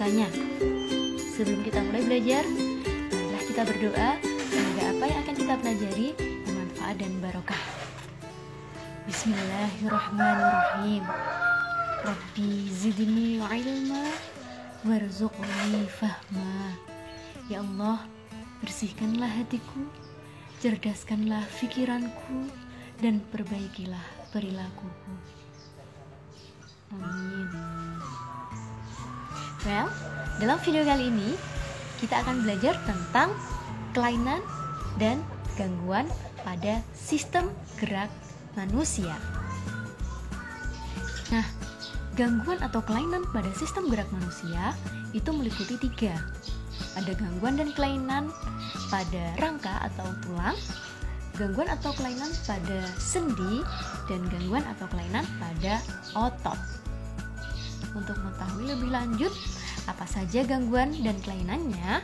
biasanya. Sebelum kita mulai belajar, marilah kita berdoa semoga apa yang akan kita pelajari bermanfaat dan barokah. Bismillahirrahmanirrahim. Rabbi zidni ilma warzuqni fahma. Ya Allah, bersihkanlah hatiku, cerdaskanlah pikiranku, dan perbaikilah perilakuku. Amin. Well, dalam video kali ini kita akan belajar tentang kelainan dan gangguan pada sistem gerak manusia. Nah, gangguan atau kelainan pada sistem gerak manusia itu meliputi 3. Ada gangguan dan kelainan pada rangka atau tulang, gangguan atau kelainan pada sendi, dan gangguan atau kelainan pada otot. Untuk mengetahui lebih lanjut apa saja gangguan dan kelainannya,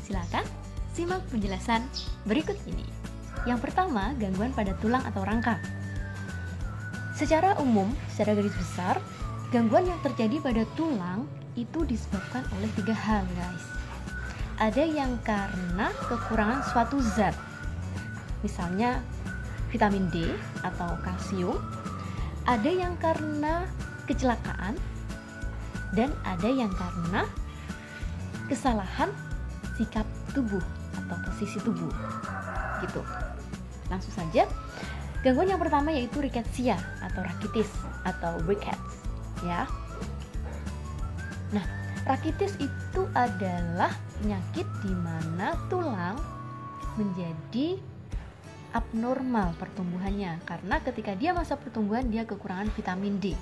silakan simak penjelasan berikut ini. Yang pertama, gangguan pada tulang atau rangka. Secara umum, secara garis besar, gangguan yang terjadi pada tulang itu disebabkan oleh 3 hal, guys. Ada yang karena kekurangan suatu zat, misalnya vitamin D atau kalsium. Ada yang karena kecelakaan, dan ada yang karena kesalahan sikap tubuh atau posisi tubuh. Gitu. Langsung saja. Gangguan yang pertama yaitu rickettsia atau rakitis atau rickets, ya. Nah, rakitis itu adalah penyakit di mana tulang menjadi abnormal pertumbuhannya karena ketika dia masa pertumbuhan dia kekurangan vitamin D.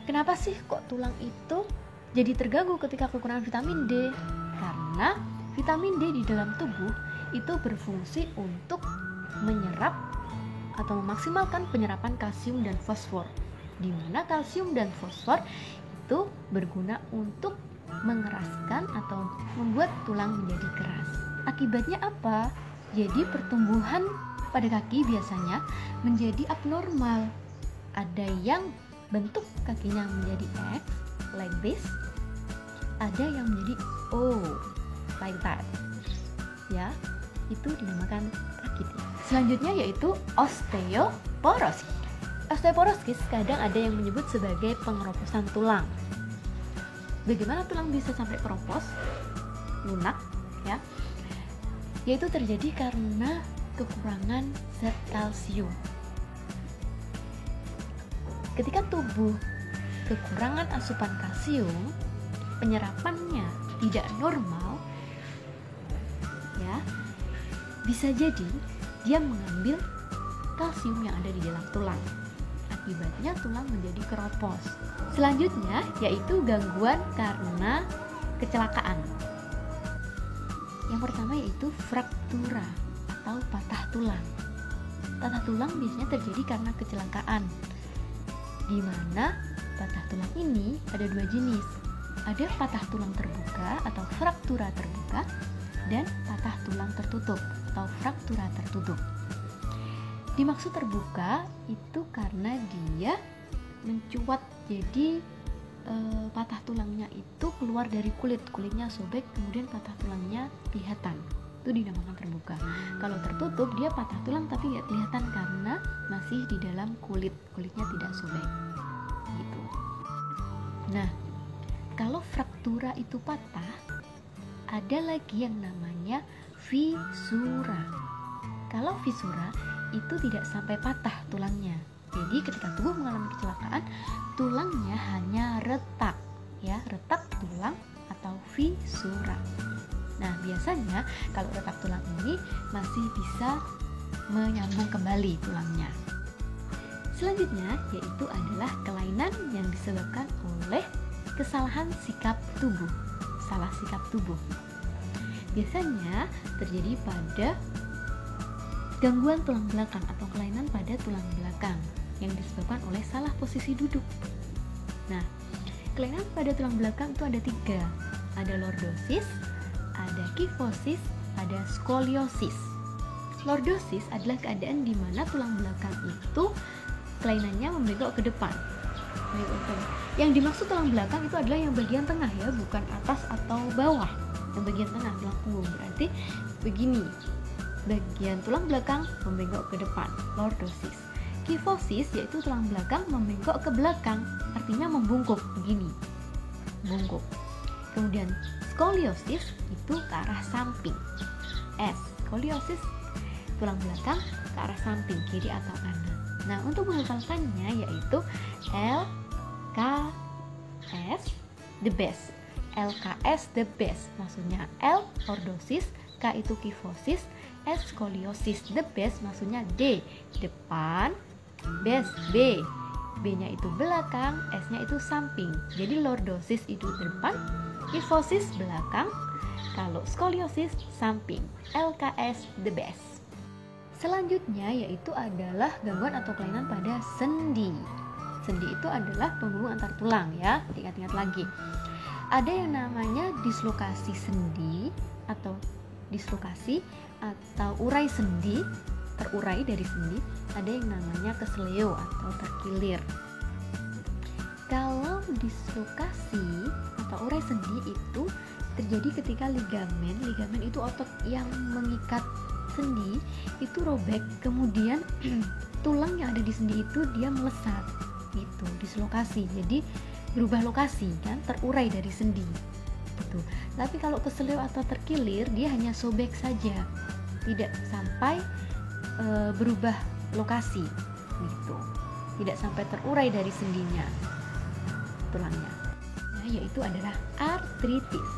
Kenapa sih kok tulang itu jadi terganggu ketika kekurangan vitamin D? Karena vitamin D di dalam tubuh itu berfungsi untuk menyerap atau memaksimalkan penyerapan kalsium dan fosfor, di mana kalsium dan fosfor itu berguna untuk mengeraskan atau membuat tulang menjadi keras. Akibatnya apa? Jadi pertumbuhan pada kaki biasanya menjadi abnormal. Ada yang bentuk kakinya menjadi X, like this. Ada yang menjadi O, like that. Ya, itu dinamakan rakitis. Selanjutnya yaitu osteoporosis. Osteoporosis kadang ada yang menyebut sebagai pengeroposan tulang. Bagaimana tulang bisa sampai keropos, lunak, ya? Yaitu terjadi karena kekurangan zat kalsium. Ketika tubuh kekurangan asupan kalsium, penyerapannya tidak normal, ya, bisa jadi dia mengambil kalsium yang ada di dalam tulang. Akibatnya tulang menjadi keropos. Selanjutnya yaitu gangguan karena kecelakaan. Yang pertama yaitu fraktura atau patah tulang. Patah tulang biasanya terjadi karena kecelakaan, di mana patah tulang ini ada 2 jenis. Ada patah tulang terbuka atau fraktura terbuka, dan patah tulang tertutup atau fraktura tertutup. Dimaksud terbuka itu karena dia mencuat, jadi patah tulangnya itu keluar dari kulitnya sobek, kemudian patah tulangnya kelihatan. Itu dinamakan terbuka. Kalau tertutup dia patah tulang tapi nggak kelihatan karena masih di dalam kulitnya tidak sobek. Gitu. Nah, kalau fraktura itu patah, ada lagi yang namanya fisura. Kalau fisura itu tidak sampai patah tulangnya. Jadi ketika tubuh mengalami kecelakaan, tulangnya hanya retak, ya, retak tulang atau fisura. Nah, biasanya kalau retak tulang ini masih bisa menyambung kembali tulangnya. Selanjutnya yaitu adalah kelainan yang disebabkan oleh kesalahan sikap tubuh. Salah sikap tubuh. Biasanya terjadi pada gangguan tulang belakang atau kelainan pada tulang belakang yang disebabkan oleh salah posisi duduk. Nah, kelainan pada tulang belakang itu ada 3. Ada lordosis, ada kifosis, ada skoliosis. Lordosis adalah keadaan di mana tulang belakang itu kelainannya membengkok ke depan. Baik, oke. Yang dimaksud tulang belakang itu adalah yang bagian tengah ya, bukan atas atau bawah. Yang bagian tengah, tulang punggung. Berarti begini, bagian tulang belakang membengkok ke depan, lordosis. Kifosis yaitu tulang belakang membengkok ke belakang, artinya membungkuk begini, bungkuk. Kemudian skoliosis itu ke arah samping. Skoliosis tulang belakang ke arah samping, kiri atau kanan. Nah, untuk menghafalkannya yaitu LKS the best. LKS the best, maksudnya L lordosis, K itu kifosis, S skoliosis. The best maksudnya D depan, best B nya itu belakang, S nya itu samping. Jadi lordosis itu depan, kifosis belakang, kalau skoliosis samping. LKS the best. Selanjutnya yaitu adalah gangguan atau kelainan pada sendi. Sendi itu adalah penghubung antar tulang ya, ingat-ingat lagi. Ada yang namanya dislokasi sendi atau dislokasi atau urai sendi, terurai dari sendi. Ada yang namanya kesleo atau terkilir. Kalau dislokasi atau urai sendi itu terjadi ketika ligamen itu otot yang mengikat sendi itu robek, kemudian tulang yang ada di sendi itu dia melesat, gitu, dislokasi. Jadi berubah lokasi kan, terurai dari sendi gitu. Tapi kalau kesleo atau terkilir dia hanya sobek saja, tidak sampai berubah lokasi gitu, tidak sampai terurai dari sendinya tulangnya. Nah, yaitu adalah artritis.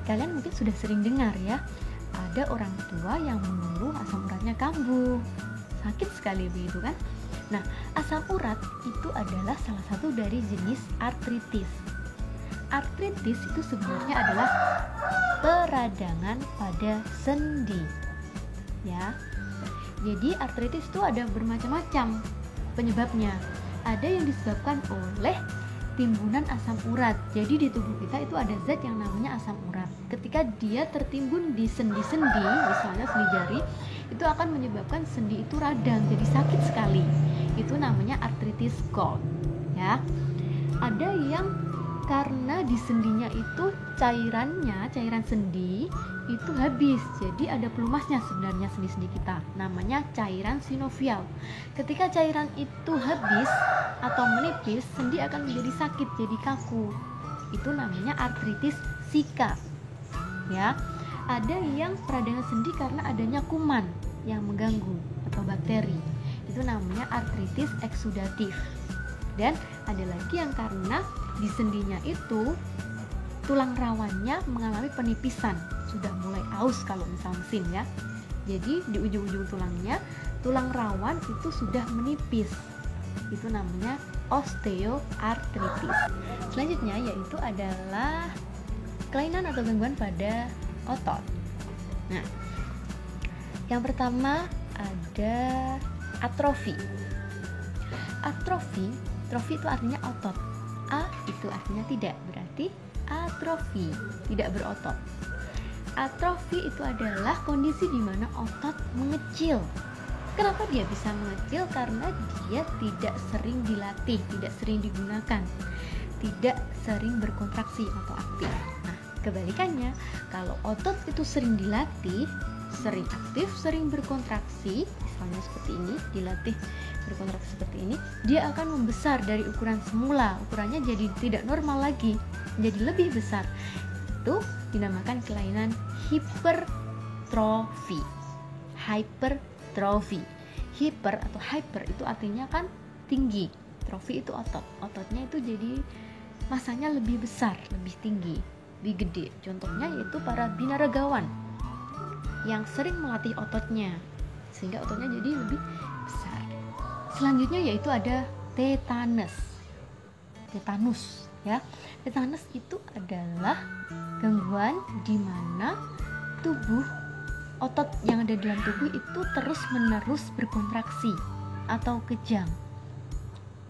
Kalian mungkin sudah sering dengar ya, ada orang tua yang mengeluh asam uratnya kambuh, sakit sekali begitu kan. Nah, asam urat itu adalah salah satu dari jenis artritis. Artritis itu sebenarnya adalah peradangan pada sendi ya. Jadi artritis itu ada bermacam-macam penyebabnya. Ada yang disebabkan oleh timbunan asam urat. Jadi di tubuh kita itu ada zat yang namanya asam urat. Ketika dia tertimbun di sendi-sendi, misalnya sendi jari, itu akan menyebabkan sendi itu radang, jadi sakit sekali. Itu namanya artritis gout ya. Ada yang karena di sendinya itu cairan sendi itu habis, jadi ada pelumasnya sebenarnya sendi-sendi kita, namanya cairan sinovial. Ketika cairan itu habis atau menipis, sendi akan menjadi sakit, jadi kaku. Itu namanya artritis Zika ya. Ada yang peradangan sendi karena adanya kuman yang mengganggu atau bakteri, itu namanya artritis eksudatif. Dan ada lagi yang karena di sendinya itu tulang rawannya mengalami penipisan, sudah mulai aus kalau misal mesin ya. Jadi di ujung-ujung tulangnya, tulang rawan itu sudah menipis, itu namanya osteoartritis. Selanjutnya yaitu adalah kelainan atau gangguan pada otot. Nah, yang pertama ada atrofi. Atrofi itu artinya otot. A itu artinya tidak, berarti atrofi, tidak berotot. Atrofi itu adalah kondisi di mana otot mengecil. Kenapa dia bisa mengecil? Karena dia tidak sering dilatih, tidak sering digunakan, tidak sering berkontraksi atau aktif. Nah, kebalikannya, kalau otot itu sering dilatih, sering aktif, sering berkontraksi, misalnya seperti ini, dilatih berkontraksi seperti ini, dia akan membesar dari ukuran semula, ukurannya jadi tidak normal lagi, jadi lebih besar. Itu dinamakan kelainan hipertrofi. Hypertrofi. Hiper atau hyper itu artinya kan tinggi, trofi itu otot, ototnya itu jadi masanya lebih besar, lebih tinggi, lebih gede. Contohnya yaitu para binaragawan yang sering melatih ototnya sehingga ototnya jadi lebih besar. Selanjutnya yaitu ada tetanus ya. Tetanus itu adalah gangguan di mana otot yang ada dalam tubuh itu terus-menerus berkontraksi atau kejang.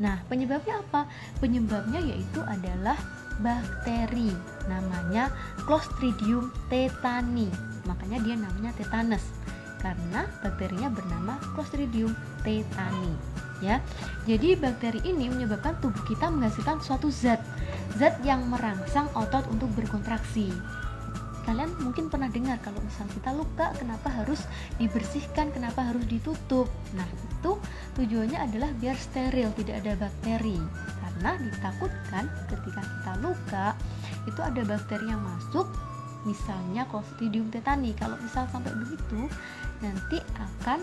Nah, penyebabnya apa? Penyebabnya yaitu adalah bakteri, namanya Clostridium tetani. Makanya dia namanya tetanus, karena bakterinya bernama Clostridium tetani ya. Jadi bakteri ini menyebabkan tubuh kita menghasilkan suatu zat yang merangsang otot untuk berkontraksi. Kalian mungkin pernah dengar kalau misal kita luka, kenapa harus dibersihkan, kenapa harus ditutup. Nah, itu tujuannya adalah biar steril, tidak ada bakteri. Karena ditakutkan ketika kita luka, itu ada bakteri yang masuk, misalnya Clostridium tetani. Kalau misal sampai begitu, nanti akan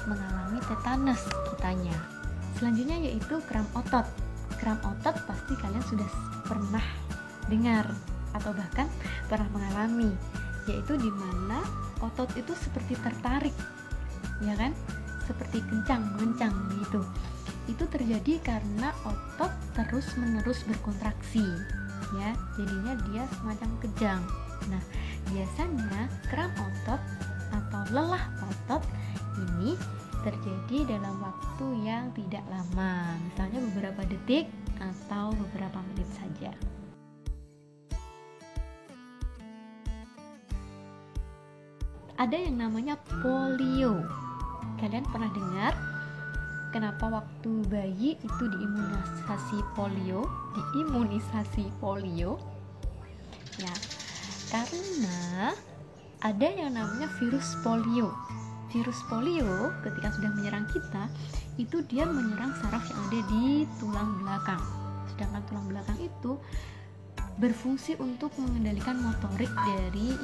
mengalami tetanus kitanya. Selanjutnya yaitu kram otot. Kram otot pasti kalian sudah pernah dengar atau bahkan pernah mengalami, yaitu dimana otot itu seperti tertarik, ya kan, seperti mengencang gitu. Itu terjadi karena otot terus menerus berkontraksi, ya, jadinya dia semacam kejang. Nah, biasanya kram otot atau lelah otot ini terjadi dalam waktu yang tidak lama, misalnya beberapa detik atau beberapa menit saja. Ada yang namanya polio. Kalian pernah dengar kenapa waktu bayi itu diimunisasi polio? Ya, karena ada yang namanya virus polio. Virus polio ketika sudah menyerang kita, itu dia menyerang saraf yang ada di tulang belakang. Sedangkan tulang belakang itu berfungsi untuk mengendalikan motorik dari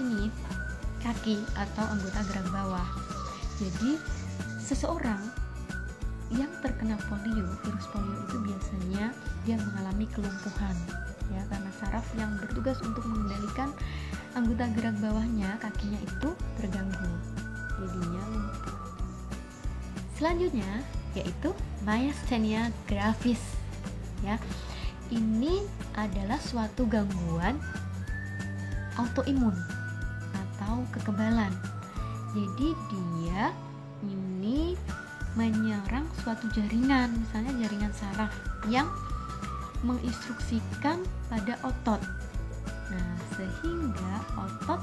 kaki atau anggota gerak bawah. Jadi seseorang yang terkena virus polio itu biasanya dia mengalami kelumpuhan, ya, karena saraf yang bertugas untuk mengendalikan anggota gerak bawahnya, kakinya itu terganggu, jadinya lumpuh. Selanjutnya yaitu myasthenia gravis, ya. Ini adalah suatu gangguan autoimun atau kekebalan. Jadi dia ini menyerang suatu jaringan, misalnya jaringan saraf yang menginstruksikan pada otot. Nah, sehingga otot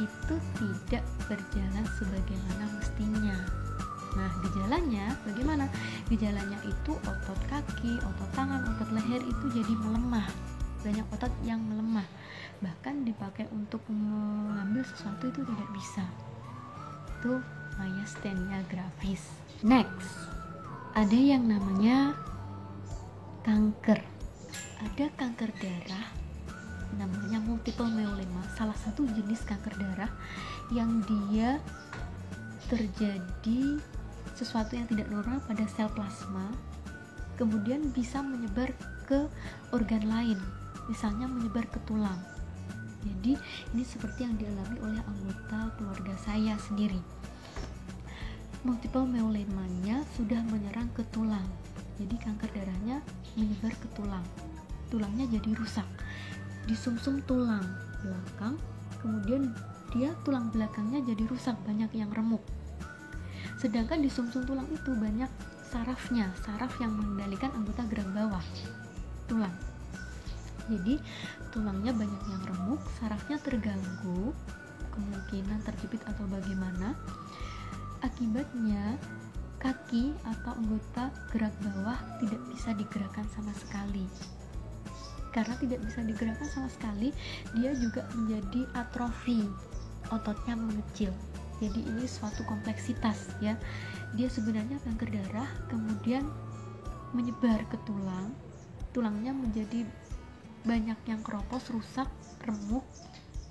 itu tidak berjalan sebagaimana mestinya. Nah, gejalanya bagaimana? Gejalanya itu otot kaki, otot tangan, otot leher itu jadi melemah. Banyak otot yang melemah. Bahkan dipakai untuk mengambil sesuatu itu tidak bisa. Itu myasthenia gravis. Next, ada yang namanya kanker. Ada kanker darah namanya multiple myeloma, salah satu jenis kanker darah yang dia terjadi sesuatu yang tidak normal pada sel plasma, kemudian bisa menyebar ke organ lain, misalnya menyebar ke tulang. Jadi ini seperti yang dialami oleh anggota keluarga saya sendiri. Multiple myelomanya sudah menyerang ke tulang, jadi kanker darahnya menyebar ke tulang. Tulangnya jadi rusak di sumsum tulang belakang, kemudian dia tulang belakangnya jadi rusak, banyak yang remuk. Sedangkan di sumsum tulang itu banyak sarafnya, saraf yang mengendalikan anggota gerak bawah tulang. Jadi tulangnya banyak yang remuk, sarafnya terganggu, kemungkinan terjepit atau bagaimana. Akibatnya kaki atau anggota gerak bawah tidak bisa digerakkan sama sekali. Karena tidak bisa digerakkan sama sekali, dia juga menjadi atrofi, ototnya mengecil. Jadi ini suatu kompleksitas, ya. Dia sebenarnya kanker darah, kemudian menyebar ke tulang, tulangnya menjadi banyak yang keropos, rusak, remuk.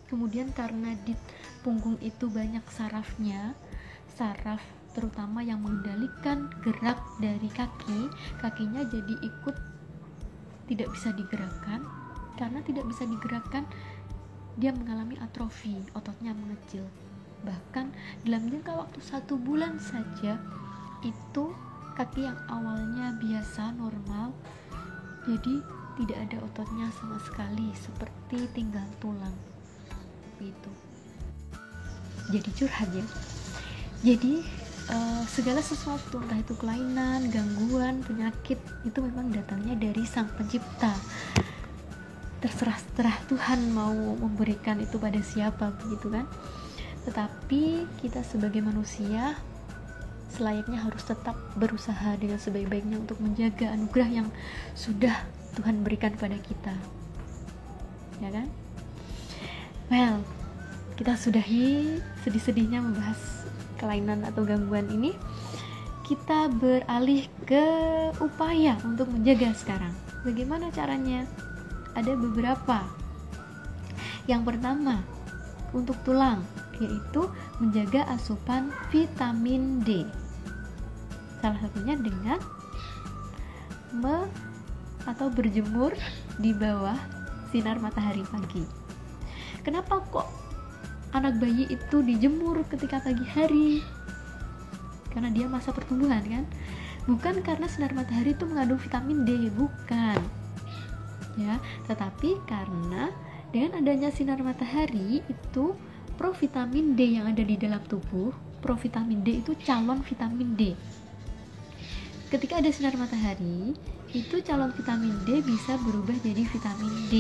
Kemudian karena di punggung itu banyak sarafnya, saraf terutama yang mengendalikan gerak dari kaki, kakinya jadi ikut tidak bisa digerakkan. Karena tidak bisa digerakkan, dia mengalami atrofi, ototnya mengecil. Bahkan dalam jangka waktu 1 bulan saja, itu kaki yang awalnya biasa, normal, jadi tidak ada ototnya sama sekali, seperti tinggal tulang gitu. Jadi curhat ya. Jadi segala sesuatu, entah itu kelainan, gangguan, penyakit, itu memang datangnya dari Sang Pencipta. Terserah Tuhan mau memberikan itu pada siapa, begitu kan. Tetapi kita sebagai manusia selayaknya harus tetap berusaha dengan sebaik-baiknya untuk menjaga anugerah yang sudah Tuhan berikan pada kita, ya kan? Well, kita sudahi sedih-sedihnya membahas kelainan atau gangguan ini. Kita beralih ke upaya untuk menjaga sekarang. Bagaimana caranya? Ada beberapa. Yang pertama, untuk tulang, yaitu menjaga asupan vitamin D. Salah satunya dengan atau berjemur di bawah sinar matahari pagi. Kenapa kok anak bayi itu dijemur ketika pagi hari? Karena dia masa pertumbuhan kan? Bukan karena sinar matahari itu mengandung vitamin D, bukan. Ya, tetapi karena dengan adanya sinar matahari itu provitamin D yang ada di dalam tubuh, provitamin D itu calon vitamin D. Ketika ada sinar matahari, itu calon vitamin D bisa berubah jadi vitamin D.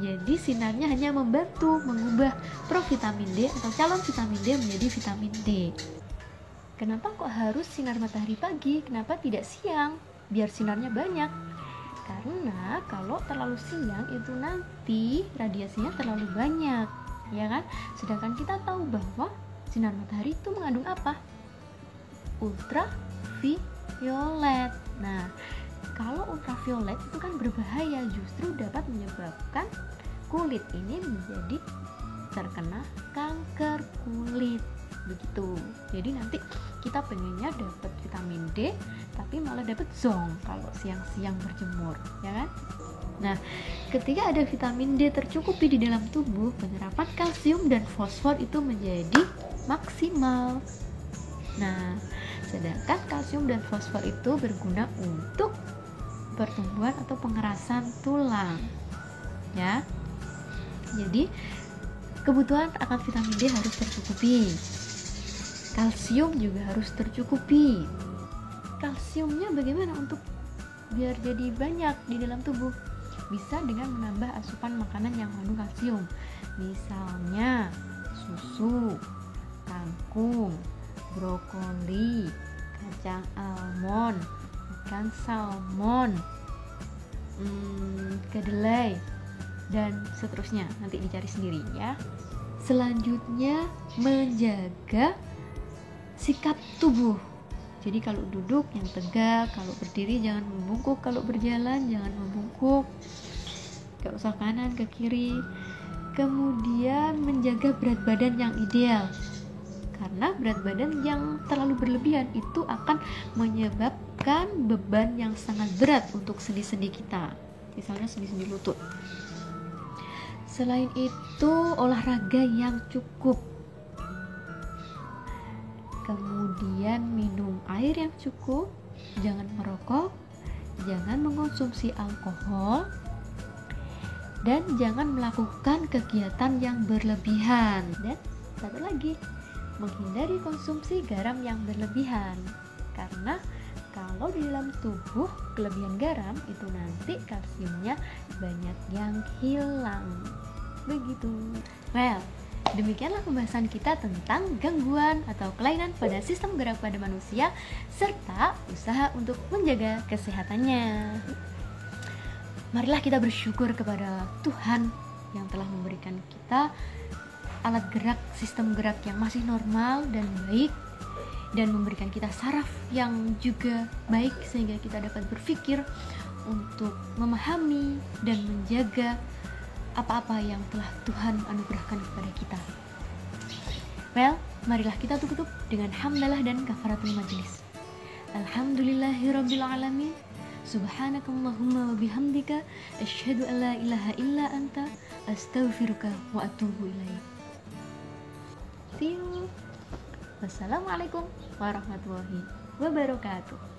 Jadi sinarnya hanya membantu mengubah provitamin D atau calon vitamin D menjadi vitamin D. Kenapa kok harus sinar matahari pagi? Kenapa tidak siang? Biar sinarnya banyak. Karena kalau terlalu siang itu nanti radiasinya terlalu banyak, ya kan? Sedangkan kita tahu bahwa sinar matahari itu mengandung apa? Ultraviolet. Nah, kalau ultraviolet itu kan berbahaya, justru dapat menyebabkan kulit ini menjadi terkena kanker kulit. Begitu. Jadi nanti kita pengennya dapat vitamin D tapi malah dapat zonk kalau siang-siang berjemur, ya kan? Nah, ketika ada vitamin D tercukupi di dalam tubuh, penyerapan kalsium dan fosfor itu menjadi maksimal. Nah, sedangkan kalsium dan fosfor itu berguna untuk pertumbuhan atau pengerasan tulang, ya. Jadi kebutuhan akan vitamin D harus tercukupi. Kalsium juga harus tercukupi. Kalsiumnya bagaimana untuk biar jadi banyak di dalam tubuh? Bisa dengan menambah asupan makanan yang mengandung kalsium. Misalnya susu, kangkung, brokoli, kacang almond, ikan salmon, kedelai, dan seterusnya. Nanti dicari sendiri ya. Selanjutnya, menjaga sikap tubuh. Jadi kalau duduk yang tegak, kalau berdiri jangan membungkuk, kalau berjalan jangan membungkuk, gak usah kanan ke kiri. Kemudian menjaga berat badan yang ideal, karena berat badan yang terlalu berlebihan itu akan menyebabkan beban yang sangat berat untuk sendi-sendi kita, misalnya sendi-sendi lutut. Selain itu, olahraga yang cukup, kemudian minum air yang cukup, jangan merokok, jangan mengkonsumsi alkohol, dan jangan melakukan kegiatan yang berlebihan. Dan satu lagi, menghindari konsumsi garam yang berlebihan, karena kalau di dalam tubuh kelebihan garam itu nanti kalsiumnya banyak yang hilang. Begitu. Well, demikianlah pembahasan kita tentang gangguan atau kelainan pada sistem gerak pada manusia serta usaha untuk menjaga kesehatannya. Marilah kita bersyukur kepada Tuhan yang telah memberikan kita alat gerak, sistem gerak yang masih normal dan baik, dan memberikan kita saraf yang juga baik sehingga kita dapat berpikir untuk memahami dan menjaga apa-apa yang telah Tuhan anugerahkan kepada kita. Well, marilah kita tutup dengan hamdalah dan kafaratul majlis. Alhamdulillahirabbil alamin. Subhanakallahumma wa bihamdika asyhadu an la ilaha illa anta astaghfiruka wa atubu ilaik. See you. Wassalamualaikum warahmatullahi wabarakatuh.